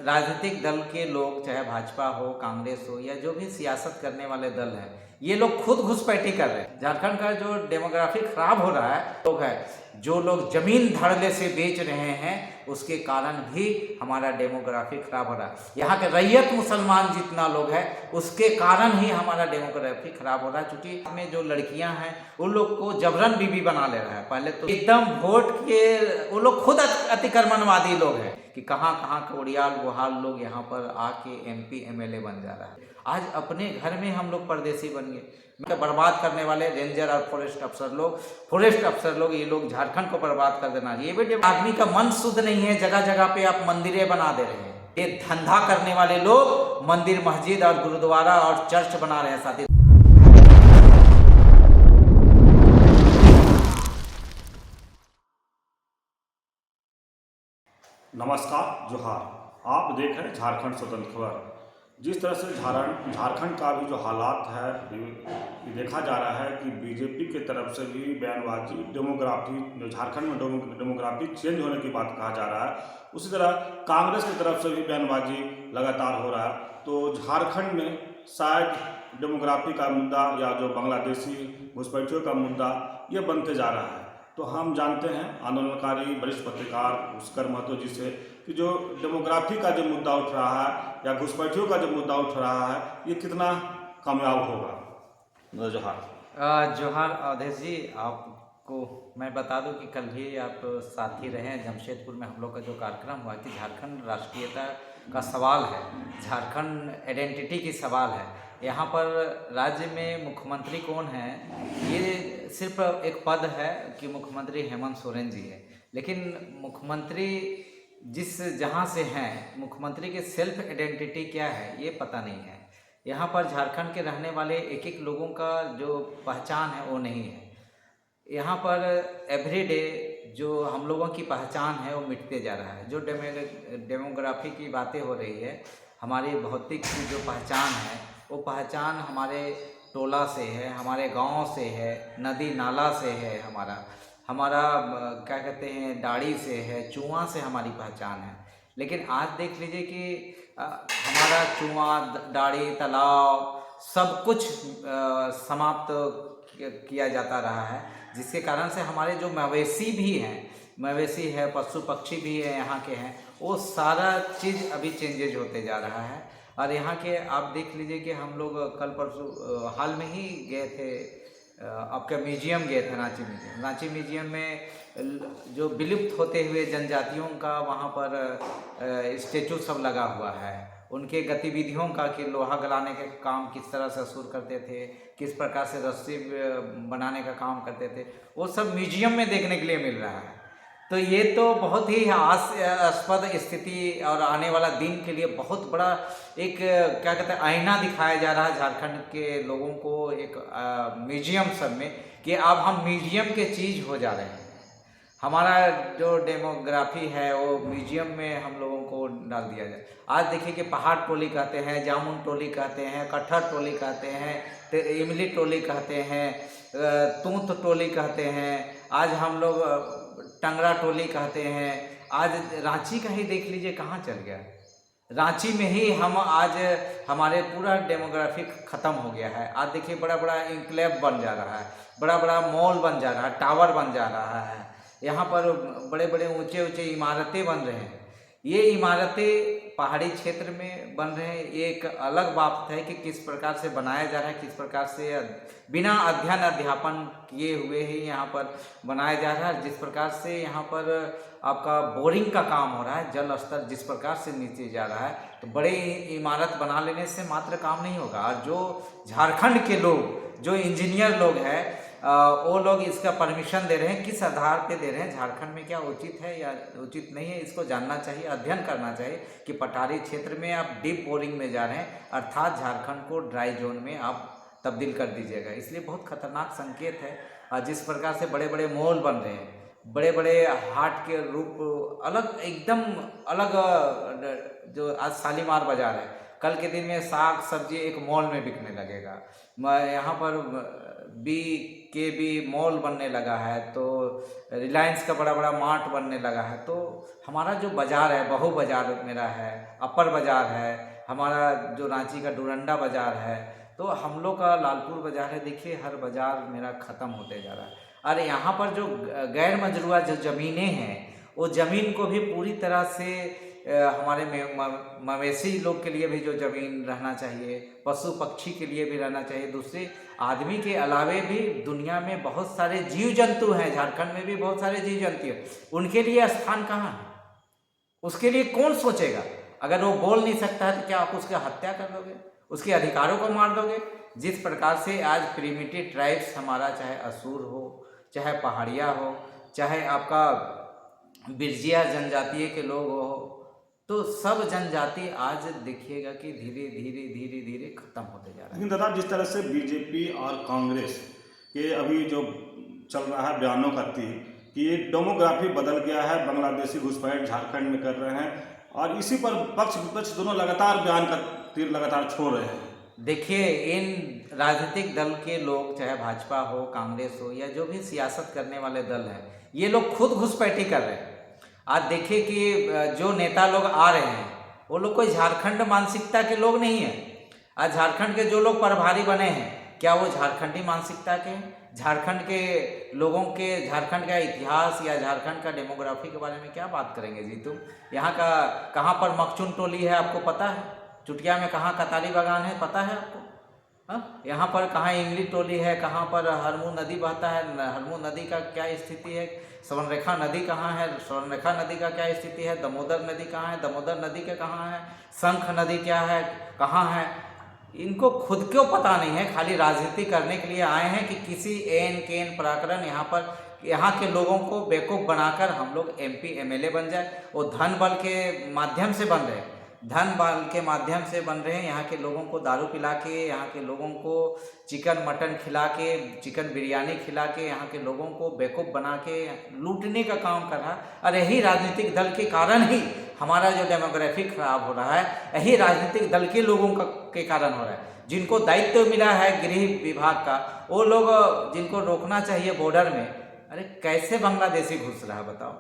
राजनीतिक दल के लोग, चाहे भाजपा हो, कांग्रेस हो, या जो भी सियासत करने वाले दल हैं, ये लोग खुद घुसपैठी कर रहे हैं। झारखंड का जो डेमोग्राफी खराब हो रहा है, लोग है जो लोग जमीन धड़ल्ले से बेच रहे हैं, उसके कारण भी हमारा डेमोग्राफी खराब हो रहा है। यहाँ के रैयत मुसलमान जितना लोग है, उसके कारण ही हमारा डेमोग्राफी खराब हो रहा है। चूंकि इसमें जो लड़कियां हैं, उन लोग को जबरन बीबी बना ले रहा है। पहले तो एकदम वोट के वो लोग खुद अतिक्रमणवादी लोग हैं कि कहाँ कहाँ के उड़ियाल गुहाल लोग यहाँ पर आके MP MLA बन जा रहा है। आज अपने घर में हम लोग परदेसी बन गए। बर्बाद करने वाले रेंजर और फॉरेस्ट अफसर लोग ये लोग झारखंड को बर्बाद कर देना। ये बेटे आदमी का मन शुद्ध नहीं है, जगह जगह पे आप मंदिरें बना दे रहे हैं। ये धंधा करने वाले लोग मंदिर, मस्जिद और गुरुद्वारा और चर्च बना रहे हैं। साथी नमस्कार, जोहार। आप देख रहे हैं झारखंड स्वतंत्र खबर। जिस तरह से झारखंड का भी जो हालात है, ये देखा जा रहा है कि बीजेपी के तरफ से भी बयानबाजी, डेमोग्राफी, झारखंड में डेमोग्राफी चेंज होने की बात कहा जा रहा है। उसी तरह कांग्रेस की तरफ से भी बयानबाजी लगातार हो रहा है। तो झारखंड में शायद डेमोग्राफी का मुद्दा या जो बांग्लादेशी घुसपैठियों का मुद्दा ये बनते जा रहा है। तो हम जानते हैं आंदोलनकारी वरिष्ठ पत्रकार पुष्कर महतो जी से कि जो डेमोग्राफी का जो मुद्दा उठ रहा है या घुसपैठियों का जो मुद्दा उठ रहा है, ये कितना कामयाब होगा। जोहार। जोहार अवधेश जी, आपको मैं बता दूं कि कल भी आप साथी रहे हैं जमशेदपुर में। हम लोग का जो कार्यक्रम हुआ कि झारखंड राष्ट्रीयता का सवाल है, झारखंड आइडेंटिटी की सवाल है। यहाँ पर राज्य में मुख्यमंत्री कौन है, ये सिर्फ एक पद है कि मुख्यमंत्री हेमंत सोरेन जी है। लेकिन मुख्यमंत्री जहाँ से हैं, मुख्यमंत्री के सेल्फ आइडेंटिटी क्या है ये पता नहीं है। यहाँ पर झारखंड के रहने वाले एक एक लोगों का जो पहचान है वो नहीं है। यहाँ पर एवरीडे जो हम लोगों की पहचान है वो मिटते जा रहा है। जो डेमोग्राफी की बातें हो रही है, हमारी भौतिक जो पहचान है वो पहचान हमारे टोला से है, हमारे गांव से है, नदी नाला से है, हमारा क्या कहते हैं दाढ़ी से है, चुआं से हमारी पहचान है। लेकिन आज देख लीजिए कि हमारा चुआं, दाढ़ी, तालाब सब कुछ समाप्त किया जाता रहा है, जिसके कारण से हमारे जो मवेशी है, पशु पक्षी भी है, यहाँ के हैं, वो सारा चीज़ अभी चेंजेज होते जा रहा है। और यहाँ के आप देख लीजिए कि हम लोग कल परसों हाल में ही गए थे, आपका म्यूजियम गए थे, रांची म्यूजियम में जो विलुप्त होते हुए जनजातियों का वहाँ पर स्टेचू सब लगा हुआ है। उनके गतिविधियों का कि लोहा गलाने के काम किस तरह से असुर करते थे, किस प्रकार से रस्सी बनाने का काम करते थे, वो सब म्यूजियम में देखने के लिए मिल रहा है। तो ये तो बहुत ही हास्यास्पद स्थिति और आने वाला दिन के लिए बहुत बड़ा एक क्या कहते हैं आईना दिखाया जा रहा है झारखंड के लोगों को एक म्यूजियम सब में, कि अब हम म्यूजियम के चीज़ हो जा रहे हैं। हमारा जो डेमोग्राफी है वो म्यूजियम में हम लोगों को डाल दिया जाए। आज देखिए कि पहाड़ टोली कहते हैं, जामुन टोली कहते हैं, कटहर टोली कहते हैं, इमली टोली कहते हैं, तूत टोली कहते हैं, आज हम लोग टंगरा टोली कहते हैं। आज रांची का ही देख लीजिए कहाँ चल गया। रांची में ही हम आज हमारे पूरा डेमोग्राफी ख़त्म हो गया है। आज देखिए बड़ा बड़ा इंक्लेव बन जा रहा है, बड़ा बड़ा मॉल बन जा रहा है, टावर बन जा रहा है, यहाँ पर बड़े बड़े ऊंचे ऊंचे इमारतें बन रहे हैं। ये इमारतें पहाड़ी क्षेत्र में बन रहे हैं। ये एक अलग बात है कि किस प्रकार से बनाया जा रहा है, किस प्रकार से बिना अध्ययन किए हुए ही यहाँ पर बनाया जा रहा है। जिस प्रकार से यहाँ पर आपका बोरिंग का काम हो रहा है, जल स्तर जिस प्रकार से नीचे जा रहा है, तो बड़े इमारत बना लेने से मात्र काम नहीं होगा। और जो झारखंड के लोग, जो इंजीनियर लोग हैं, वो लोग इसका परमिशन दे रहे हैं, किस आधार पे दे रहे हैं, झारखंड में क्या उचित है या उचित नहीं है, इसको जानना चाहिए, अध्ययन करना चाहिए कि पठारी क्षेत्र में आप डीप बोरिंग में जा रहे हैं, अर्थात झारखंड को ड्राई जोन में आप तब्दील कर दीजिएगा। इसलिए बहुत खतरनाक संकेत है। और जिस प्रकार से बड़े बड़े मॉल बन रहे हैं, बड़े बड़े हाट के रूप अलग, एकदम अलग, जो आज शालीमार बाजार है, कल के दिन में साग सब्जी एक मॉल में बिकने लगेगा। यहाँ पर के भी मॉल बनने लगा है, तो रिलायंस का बड़ा बड़ा मार्ट बनने लगा है। तो हमारा जो बाज़ार है, बहु बाज़ार मेरा है, अपर बाज़ार है, हमारा जो रांची का डोरंडा बाज़ार है, तो हम लोग का लालपुर बाज़ार है। देखिए हर बाज़ार मेरा ख़त्म होते जा रहा है। और यहाँ पर जो गैर मजरूआ जो ज़मीनें हैं, वो ज़मीन को भी पूरी तरह से हमारे मवेशी लोग के लिए भी जो ज़मीन रहना चाहिए, पशु पक्षी के लिए भी रहना चाहिए, दूसरे आदमी के अलावे भी दुनिया में बहुत सारे जीव जंतु हैं, झारखंड में भी बहुत सारे जीव जंतु हैं, उनके लिए स्थान कहाँ है? उसके लिए कौन सोचेगा? अगर वो बोल नहीं सकता है तो क्या आप उसकी हत्या कर दोगे, उसके अधिकारों को मार दोगे? जिस प्रकार से आज प्रिमिटिव ट्राइब्स हमारा, चाहे असुर हो, चाहे पहाड़िया हो, चाहे आपका बिरजिया जनजातीय के लोग हो, तो सब जनजाति आज देखिएगा कि धीरे धीरे धीरे धीरे खत्म होते जा रहा है। लेकिन दादा, जिस तरह से बीजेपी और कांग्रेस के अभी जो चल रहा है बयानों का तीर कि ये डेमोग्राफी बदल गया है, बांग्लादेशी घुसपैठ झारखंड में कर रहे हैं, और इसी पर पक्ष विपक्ष दोनों लगातार बयान का तीर लगातार छोड़ रहे हैं। देखिए इन राजनीतिक दल के लोग, चाहे भाजपा हो, कांग्रेस हो, या जो भी सियासत करने वाले दल हैं, ये लोग खुद घुसपैठी कर रहे हैं। आज देखिए कि जो नेता लोग आ रहे हैं वो लोग कोई झारखंड मानसिकता के लोग नहीं हैं। आज झारखंड के जो लोग प्रभारी बने हैं, क्या वो झारखंडी मानसिकता के? झारखंड के लोगों के, झारखंड का इतिहास या झारखंड का डेमोग्राफी के बारे में क्या बात करेंगे जी तुम? यहाँ का कहाँ पर मखचुन टोली है आपको पता है? चुटिया में कहाँ कतारी बागान है पता है आपको? यहाँ पर कहाँ इमली टोली है, कहाँ पर हरमू नदी बहता है, हरमू नदी का क्या स्थिति है? स्वर्णरेखा नदी कहाँ है, स्वर्णरेखा नदी का क्या स्थिति है? दामोदर नदी कहाँ है, दामोदर नदी के कहाँ है? शंख नदी क्या है, कहाँ है? इनको खुद क्यों पता नहीं है, खाली राजनीति करने के लिए आए हैं कि किसी एन केन प्रकरण यहाँ पर यहाँ के लोगों को बेवकूफ़ बनाकर हम लोग MP MLA बन जाए। वो धन बल के माध्यम से बन रहे हैं, धन बल के माध्यम से बन रहे हैं। यहाँ के लोगों को दारू पिला के, यहाँ के लोगों को चिकन मटन खिला के, चिकन बिरयानी खिला के, यहाँ के लोगों को बेवकूफ़ बना के लूटने का काम कर रहा है। और यही राजनीतिक दल के कारण ही हमारा जो डेमोग्राफी खराब हो रहा है, यही राजनीतिक दल के लोगों के कारण हो रहा है। जिनको दायित्व मिला है गृह विभाग का, वो लोग जिनको रोकना चाहिए बॉर्डर में, अरे कैसे बांग्लादेशी घुस रहा है बताओ?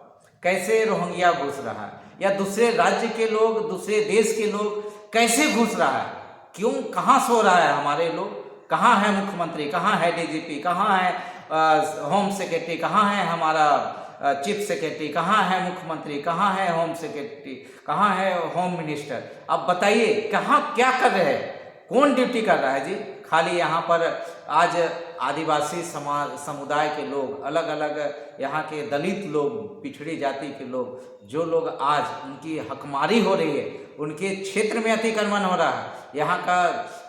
कैसे रोहिंग्या घुस रहा है? या दूसरे राज्य के लोग, दूसरे देश के लोग कैसे घुस रहा है? क्यों, कहाँ सो रहा है हमारे लोग? कहाँ है मुख्यमंत्री, कहाँ है DGP, कहाँ है होम सेक्रेटरी, कहाँ है हमारा चीफ सेक्रेटरी, कहाँ है मुख्यमंत्री, कहाँ है होम सेक्रेटरी, कहाँ है होम मिनिस्टर? अब बताइए कहाँ क्या कर रहे हैं, कौन ड्यूटी कर रहा है जी? खाली यहाँ पर आज आदिवासी समुदाय के लोग, अलग अलग यहाँ के दलित लोग, पिछड़ी जाति के लोग, जो लोग आज उनकी हकमारी हो रही है, उनके क्षेत्र में अतिक्रमण हो रहा है। यहाँ का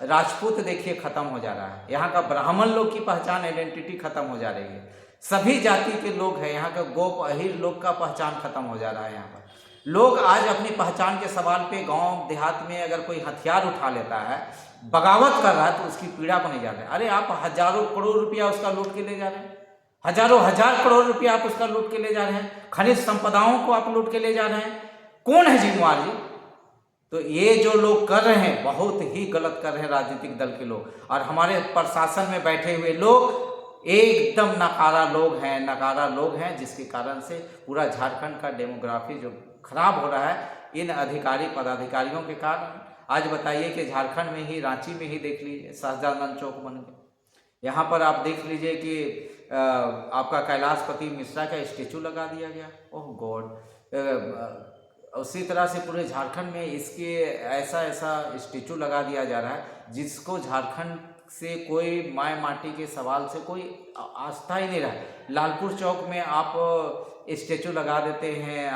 राजपूत देखिए खत्म हो जा रहा है, यहाँ का ब्राह्मण लोग की पहचान, आइडेंटिटी खत्म हो जा रही है। सभी जाति के लोग हैं, यहाँ का गोप अहिर लोग का पहचान खत्म हो जा रहा है। यहाँ पर लोग आज अपनी पहचान के सवाल पे गांव देहात में अगर कोई हथियार उठा लेता है, बगावत कर रहा है, तो उसकी पीड़ा को नहीं जान रहे। अरे आप हजारों करोड़ रुपया उसका लूट के ले जा रहे हैं, हजारों हजार करोड़ रुपया आप उसका लूट के ले जा रहे हैं, खनिज संपदाओं को आप लूट के ले जा रहे हैं। कौन है जिम्मेवार जी? तो ये जो लोग कर रहे हैं बहुत ही गलत कर रहे हैं राजनीतिक दल के लोग, और हमारे प्रशासन में बैठे हुए लोग एकदम नकारा लोग हैं, जिसके कारण से पूरा झारखंड का डेमोग्राफी जो खराब हो रहा है इन अधिकारी पदाधिकारियों के कारण। आज बताइए कि झारखंड में ही, रांची में ही देख लीजिए, सहजानंद चौक बन गया। यहाँ पर आप देख लीजिए कि आपका कैलाशपति मिश्रा का स्टेचू लगा दिया गया। ओह गॉड। उसी तरह से पूरे झारखंड में इसके ऐसा स्टेचू लगा दिया जा रहा है जिसको झारखंड से कोई माय माटी के सवाल से कोई आस्था ही नहीं रहा। लालपुर चौक में आप स्टेचू लगा देते हैं,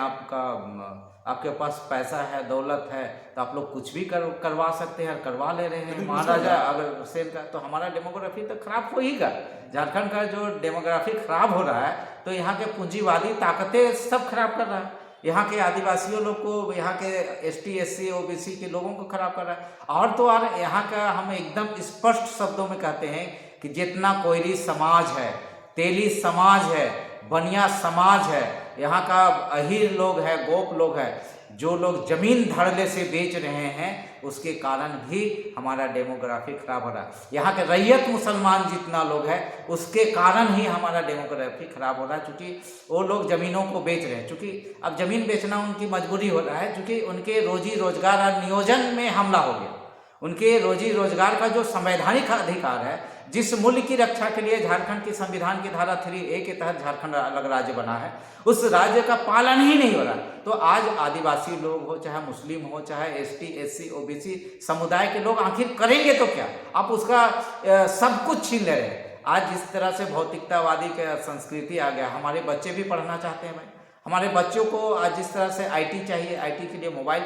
आपके पास पैसा है, दौलत है, तो आप लोग कुछ भी करवा सकते हैं, करवा ले रहे हैं। महाराजा अग्रसेन का, तो हमारा डेमोग्राफी तो खराब हो ही गा। झारखंड का जो डेमोग्राफी खराब हो रहा है, तो यहाँ के पूंजीवादी ताकतें सब खराब कर रहा है। यहाँ के आदिवासियों लोग को, यहाँ के ST SC OBC के लोगों को खराब कर रहा है। और तो और यहाँ का हम एकदम स्पष्ट शब्दों में कहते हैं कि जितना कोयरी समाज है, तेली समाज है, बनिया समाज है, यहाँ का अहीर लोग है, गोप लोग है, जो लोग जमीन धड़ल्ले से बेच रहे हैं, उसके कारण भी हमारा डेमोग्राफी खराब हो रहा है। यहाँ के रैयत मुसलमान जितना लोग है, उसके कारण ही हमारा डेमोग्राफी खराब हो रहा है, क्योंकि वो लोग ज़मीनों को बेच रहे हैं। चूँकि अब ज़मीन बेचना उनकी मजबूरी हो रहा है, क्योंकि उनके रोजी रोजगार और नियोजन में हमला हो गया। उनके रोजी रोजगार का जो संवैधानिक अधिकार है, जिस मूल्य की रक्षा के लिए झारखंड के संविधान की धारा 3A के तहत झारखंड अलग राज्य बना है, उस राज्य का पालन ही नहीं हो रहा। तो आज आदिवासी लोग हो, चाहे मुस्लिम हो, चाहे ST SC OBC समुदाय के लोग आखिर करेंगे तो क्या? आप उसका सब कुछ छीन ले रहे हैं। आज जिस तरह से भौतिकतावादी का संस्कृति आ गया, हमारे बच्चे भी पढ़ना चाहते हैं भाई। हमारे बच्चों को आज जिस तरह से IT चाहिए, IT के लिए मोबाइल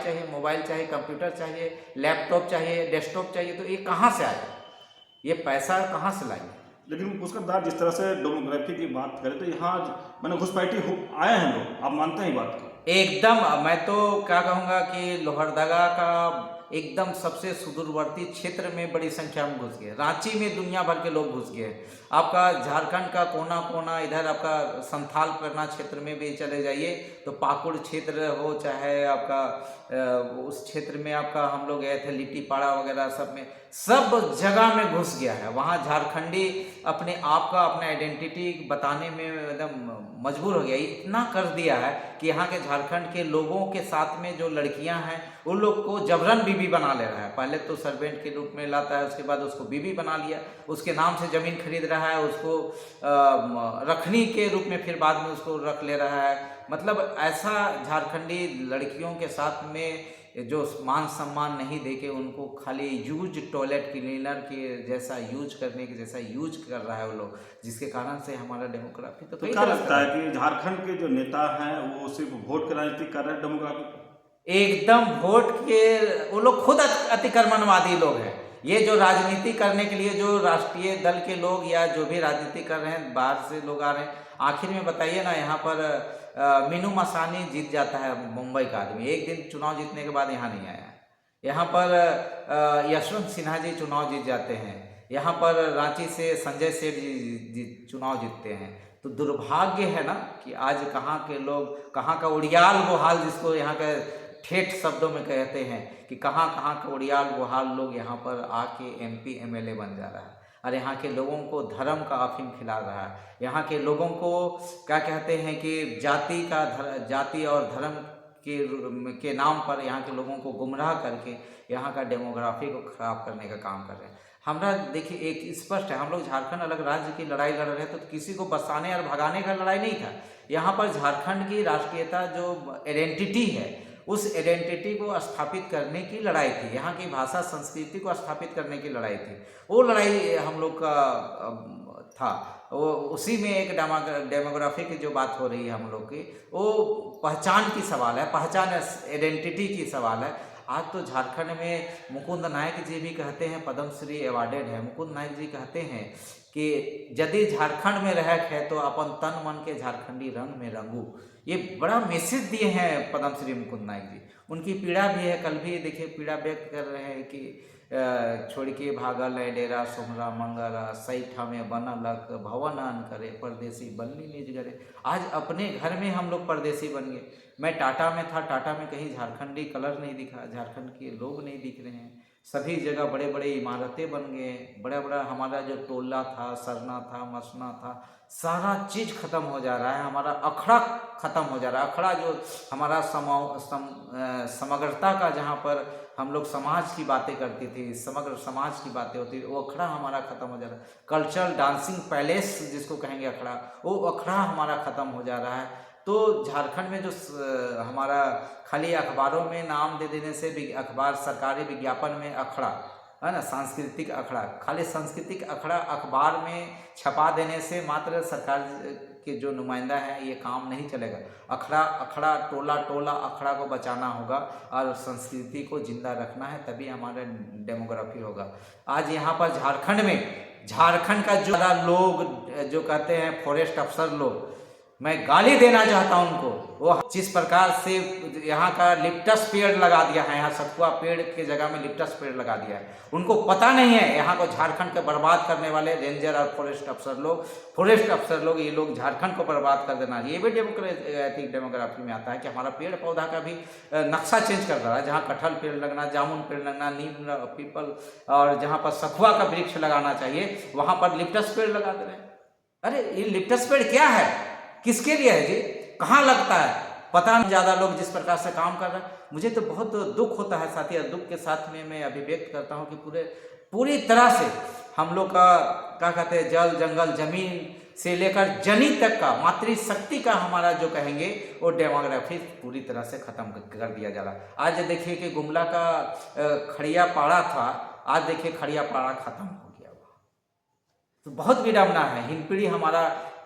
चाहिए, कंप्यूटर चाहिए, लैपटॉप चाहिए, डेस्कटॉप चाहिए, तो ये कहाँ से आएगा? ये पैसा कहाँ से लाएंगे? लेकिन उसका दाद जिस तरह से डेमोग्राफी की बात करें तो यहाँ मैंने घुसपैठी आए हैं लोग, आप मानते हैं ये बात को? एकदम, मैं तो क्या कहूँगा कि लोहरदगा का एकदम सबसे सुदूरवर्ती क्षेत्र में बड़ी संख्या में घुस गए। रांची में दुनिया भर के लोग घुस गए। आपका झारखंड का कोना कोना, इधर आपका संथाल परगना क्षेत्र में भी चले जाइए तो पाकुड़ क्षेत्र हो, चाहे आपका उस क्षेत्र में आपका हम लोग गए थे लिट्टीपाड़ा वगैरह, सब जगह में घुस गया है। वहाँ झारखंडी अपने आप का, अपना आइडेंटिटी बताने में एकदम मजबूर हो गया। इतना कर दिया है कि यहाँ के झारखंड के लोगों के साथ में जो लड़कियां हैं, उन लोग को जबरन बीबी बना ले रहा है। पहले तो सर्वेंट के रूप में लाता है, उसके बाद उसको बीबी बना लिया, उसके नाम से ज़मीन खरीद रहा है, उसको रखनी के रूप में फिर बाद में उसको रख ले रहा है। मतलब ऐसा झारखंडी लड़कियों के साथ में जो मान सम्मान नहीं देके उनको खाली यूज टॉयलेट क्लीनर के जैसा यूज करने के जैसा यूज कर रहा है वो लोग, जिसके कारण से हमारा डेमोग्राफी तो क्या लगता है कि झारखंड के जो नेता हैं वो सिर्फ वोट की राजनीति कर रहे हैं डेमोग्राफी? एकदम वोट के, वो लोग खुद अतिक्रमणवादी लोग हैं। ये जो राजनीति करने के लिए जो राष्ट्रीय दल के लोग या जो भी राजनीति कर रहे हैं, बाहर से लोग आ रहे हैं। आखिर में बताइए ना, यहाँ पर मीनू मसानी जीत जाता है, मुंबई का आदमी, एक दिन चुनाव जीतने के बाद यहाँ नहीं आया। यहाँ पर यशवंत सिन्हा जी चुनाव जीत जाते हैं। यहाँ पर रांची से संजय सेठ जी चुनाव जीतते हैं। तो दुर्भाग्य है ना कि आज कहाँ के लोग, कहाँ का उड़ियाल बोहाल, जिसको यहाँ के ठेठ शब्दों में कहते हैं कि कहाँ कहाँ के उड़ियाल बोहाल लोग यहाँ पर आके MP MLA बन जा रहा है। और यहाँ के लोगों को धर्म का अफीम खिला रहा है। यहाँ के लोगों को क्या कहते हैं कि जाति और धर्म के नाम पर यहाँ के लोगों को गुमराह करके यहाँ का डेमोग्राफी को खराब करने का काम कर रहे हैं। हमरा देखिए, एक स्पष्ट है, हम लोग झारखंड अलग राज्य की लड़ाई लड़ रहे थे, तो किसी को बसाने और भगाने का लड़ाई नहीं था। यहाँ पर झारखंड की राष्ट्रीयता जो आइडेंटिटी है, उस आइडेंटिटी को स्थापित करने की लड़ाई थी। यहाँ की भाषा संस्कृति को स्थापित करने की लड़ाई थी। वो लड़ाई हम लोग का था। वो उसी में एक डेमोग्राफी की जो बात हो रही है हम लोग की, वो पहचान की सवाल है, पहचान आइडेंटिटी की सवाल है। आज तो झारखंड में मुकुंद नायक जी भी कहते हैं, पद्मश्री अवार्डेड है, मुकुंद नायक जी कहते हैं कि यदि झारखंड में रह है तो अपन तन मन के झारखंडी रंग में रंगू। ये बड़ा मैसेज दिए हैं पद्मश्री मुकुंद नायक जी। उनकी पीड़ा भी है, कल भी देखिए पीड़ा व्यक्त कर रहे हैं कि छोड़ के भागल है डेरा सोमरा मंगरा, सैठा में बनलक भवन अन करे, परदेसी बल्ली निज घरे। आज अपने घर में हम लोग परदेसी बन गए। मैं टाटा में था, टाटा में कहीं झारखंडी कलर नहीं दिखा, झारखंड के लोग नहीं दिख रहे हैं। सभी जगह बड़े बड़े इमारतें बन गए, बड़ा बड़ा हमारा जो टोला था, सरना था, मसना था, सारा चीज़ खत्म हो जा रहा है। हमारा अखड़ा खत्म हो जा रहा है। अखड़ा जो हमारा समग्रता का, जहाँ पर हम लोग समाज की बातें करती थी, समग्र समाज की बातें होती थी, वो अखड़ा हमारा खत्म हो जा रहा है। कल्चरल डांसिंग पैलेस जिसको कहेंगे अखड़ा, वो अखड़ा हमारा खत्म हो जा रहा है। तो झारखंड में जो हमारा खाली अखबारों में नाम दे देने से, अखबार सरकारी विज्ञापन में अखड़ा है ना, सांस्कृतिक अखड़ा, खाली सांस्कृतिक अखड़ा अखबार में छपा देने से मात्र सरकार के जो नुमाइंदा है ये काम नहीं चलेगा। अखड़ा टोला टोला अखड़ा को बचाना होगा और संस्कृति को जिंदा रखना है, तभी हमारा डेमोग्राफी होगा। आज यहाँ पर झारखंड में, झारखंड का जो लोग जो कहते हैं फॉरेस्ट अफसर लोग, मैं गाली देना चाहता हूं उनको। वो जिस प्रकार से यहाँ का लिप्टस पेड़ लगा दिया है, यहाँ सखुआ पेड़ के जगह में लिप्टस पेड़ लगा दिया है, उनको पता नहीं है यहाँ को झारखंड को बर्बाद करने वाले रेंजर और फॉरेस्ट अफसर लोग ये लोग झारखंड को बर्बाद कर देना। ये भी डेमोग्राफी में आता है कि हमारा पेड़ पौधा का भी नक्शा चेंज कर रहा है। जहाँ कटहल पेड़ लगना, जामुन पेड़ लगना, नीम, पीपल और जहाँ पर सखुआ का वृक्ष लगाना चाहिए वहाँ पर लिप्टस पेड़ लगा दे रहे हैं। अरे ये लिप्टस पेड़ क्या है, किसके लिए है जी, कहाँ लगता है, पता नहीं। ज़्यादा लोग जिस प्रकार से काम कर रहे हैं, मुझे तो बहुत दुख होता है साथी। और दुख के साथ में मैं अभिव्यक्त करता हूँ कि पूरी तरह से हम लोग का क्या कहते हैं, जल जंगल जमीन से लेकर जनी तक का मातृशक्ति का हमारा जो कहेंगे वो डेमोग्राफी पूरी तरह से खत्म कर दिया जा रहा है। आज देखिए कि गुमला का खड़िया पाड़ा था, आज देखिए खड़िया पाड़ा खत्म हो गया। तो बहुत विडम्बना है।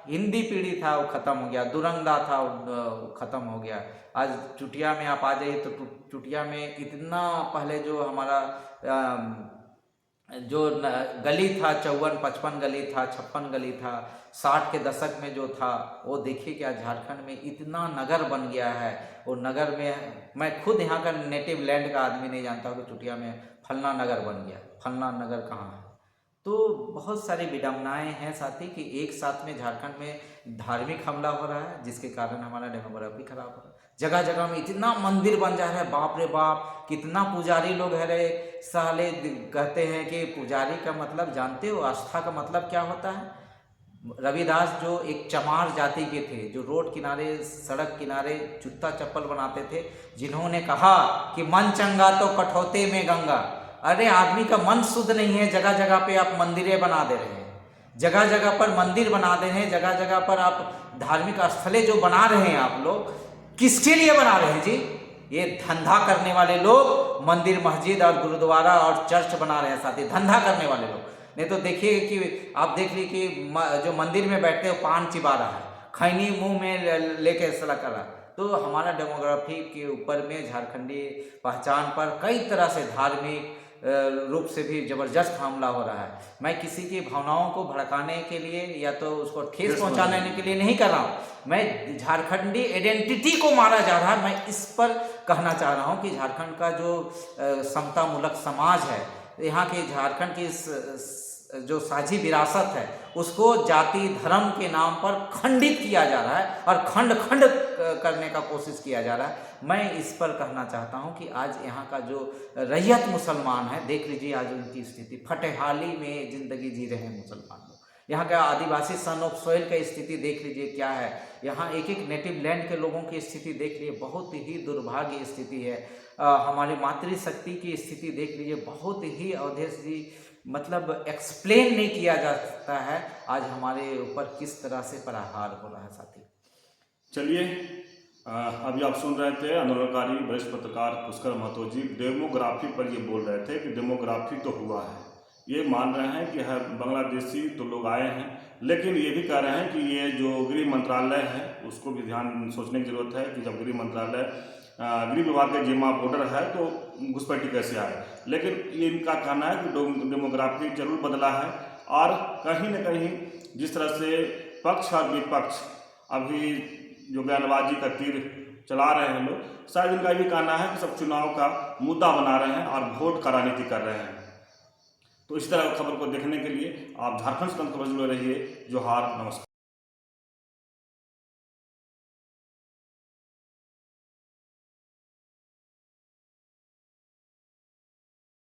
हिंदी पीढ़ी था वो खत्म हो गया, दुरंगा था वो खत्म हो गया। आज चुटिया में आप आ जाइए तो चुटिया में इतना पहले जो हमारा जो गली था 54-55 गली था, 56 गली था, 60 के दशक में जो था वो देखिए कि आज झारखंड में इतना नगर बन गया है। वो नगर में मैं खुद यहाँ का नेटिव लैंड का आदमी नहीं जानता हूँ कि चुटिया में फलना नगर बन गया, फलना नगर कहाँ है। तो बहुत सारी विडम्बनाएं हैं साथी कि एक साथ में झारखंड में धार्मिक हमला हो रहा है जिसके कारण हमारा डेमोग्राफी खराब हो रहा है। जगह जगह में इतना मंदिर बन जा रहा है, बाप रे बाप, कितना पुजारी लोग है रे साले। कहते हैं कि पुजारी का मतलब जानते हो, आस्था का मतलब क्या होता है। रविदास जो एक चमार जाति के थे, जो रोड किनारे सड़क किनारे जूता चप्पल बनाते थे, जिन्होंने कहा कि मन चंगा तो कठौते में गंगा। अरे आदमी का मन शुद्ध नहीं है, जगह जगह पे आप मंदिरें बना दे रहे हैं, जगह जगह पर मंदिर बना दे रहे हैं, जगह जगह पर आप धार्मिक स्थलें जो बना रहे हैं, आप लोग किसके लिए बना रहे हैं जी। ये धंधा करने वाले लोग मंदिर मस्जिद और गुरुद्वारा और चर्च बना रहे हैं साथी, धंधा करने वाले लोग। नहीं तो देखिए कि आप देख लीजिए कि जो मंदिर में बैठते हो पान चिबा रहा है, खैनी मुंह में लेके सड़क कर रहा है। तो हमारा डेमोग्राफी के ऊपर में झारखंडी पहचान पर कई तरह से धार्मिक रूप से भी जबरदस्त हमला हो रहा है। मैं किसी की भावनाओं को भड़काने के लिए या तो उसको ठेस पहुंचाने के लिए नहीं कर रहा हूँ, मैं झारखंडी आइडेंटिटी को मारा जा रहा है। मैं इस पर कहना चाह रहा हूँ कि झारखंड का जो समतामूलक समाज है, यहाँ के झारखंड की जो साझी विरासत है उसको जाति धर्म के नाम पर खंडित किया जा रहा है और खंड खंड करने का कोशिश किया जा रहा है। मैं इस पर कहना चाहता हूं कि आज यहाँ का जो रैयत मुसलमान है, देख लीजिए आज उनकी स्थिति, फटेहाली में जिंदगी जी रहे हैं मुसलमान लोग। यहाँ का आदिवासी सन ऑफ सोइल की स्थिति देख लीजिए क्या है। यहाँ एक एक नेटिव लैंड के लोगों की स्थिति देख लीजिए, बहुत ही दुर्भाग्य स्थिति है। हमारी मातृशक्ति की स्थिति देख लीजिए, बहुत ही अवधेश जी मतलब एक्सप्लेन नहीं किया जा सकता है आज हमारे ऊपर किस तरह से प्रहार हो रहा है साथी। चलिए, अभी आप सुन रहे थे आंदोलनकारी वरिष्ठ पत्रकार पुष्कर महतो जी डेमोग्राफी पर ये बोल रहे थे कि डेमोग्राफी तो हुआ है, ये मान रहे हैं कि हर बांग्लादेशी तो लोग आए हैं, लेकिन ये भी कह रहे हैं कि ये जो गृह मंत्रालय है उसको भी ध्यान सोचने की जरूरत है कि जब गृह मंत्रालय गृह विभाग के जिम्मा बॉर्डर है तो घुसपैठी कैसे आए। लेकिन ये इनका कहना है कि डेमोग्राफी जरूर बदला है और कहीं न कहीं जिस तरह से पक्ष और विपक्ष अभी जो बयानबाजी का तीर चला रहे हैं लोग, शायद इनका भी कहना है कि सब चुनाव का मुद्दा बना रहे हैं और वोट का राजनीति कर रहे हैं। तो इस तरह खबर को देखने के लिए आप झारखंड स्वतंत्र खबर जुड़े रहिए। जोहार, नमस्कार।